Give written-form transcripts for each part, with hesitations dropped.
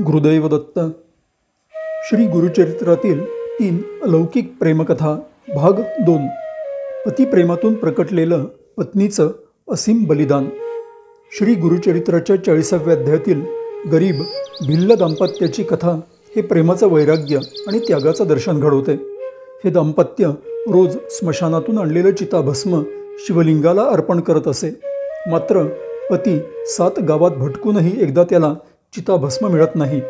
गुरुदैव दत्त. श्री गुरुचरित्रातील 3 अलौकिक प्रेमकथा भाग 2. पतिप्रेमातून प्रकटलेलं पत्नीचं असीम बलिदान. श्री गुरुचरित्राच्या 40व्या अध्यायातील गरीब भिल्ल दाम्पत्याची कथा हे प्रेमाचं वैराग्य आणि त्यागाचं दर्शन घडवते. हे दाम्पत्य रोज स्मशानातून आणलेलं चिताभस्म शिवलिंगाला अर्पण करत असे. मात्र पती 7 गावात भटकूनही एकदा त्याला चिताभस्म मिळत नाही.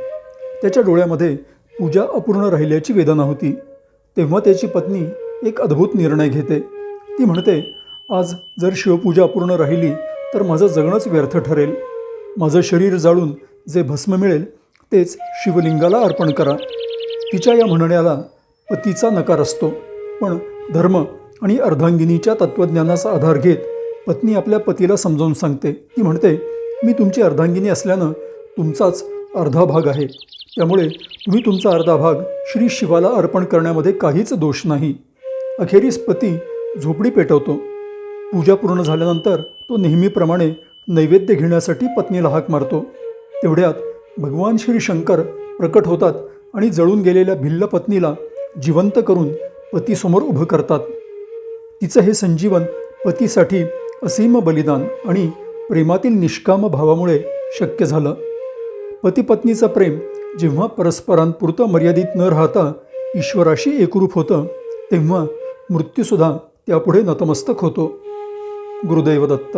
त्याच्या डोळ्यामध्ये पूजा अपूर्ण राहिल्याची वेदना होती. तेव्हा त्याची पत्नी एक अद्भुत निर्णय घेते. ती म्हणते, आज जर शिवपूजा अपूर्ण राहिली तर माझं जगणंच व्यर्थ ठरेल. माझं शरीर जाळून जे भस्म मिळेल तेच शिवलिंगाला अर्पण करा. तिच्या या म्हणण्याला पतीचा नकार असतो. पण धर्म आणि अर्धांगिनीच्या तत्त्वज्ञानाचा आधार घेत पत्नी आपल्या पतीला समजावून सांगते. ती म्हणते, मी तुमची अर्धांगिनी असल्यानं तुमचाच अर्धा भाग आहे. त्यामुळे तुम्ही तुमचा अर्धा भाग श्री शिवाला अर्पण करण्यामध्ये काहीच दोष नाही. अखेरीस पती झोपडी पेटवतो. पूजा पूर्ण झाल्यानंतर तो नेहमीप्रमाणे नैवेद्य घेण्यासाठी पत्नीला हाक मारतो. तेवढ्यात भगवान श्री शंकर प्रकट होतात आणि जळून गेलेल्या भिल्ल पत्नीला जिवंत करून पतीसमोर उभं करतात. तिचं हे संजीवन पतीसाठी असीम बलिदान आणि प्रेमातील निष्काम भावामुळे शक्य झालं. पतिपत्नीचं प्रेम जेव्हा परस्परांपुरतं मर्यादित न राहता ईश्वराशी एकरूप होतं तेव्हा मृत्यूसुद्धा त्यापुढे नतमस्तक होतो. गुरुदैव दत्त.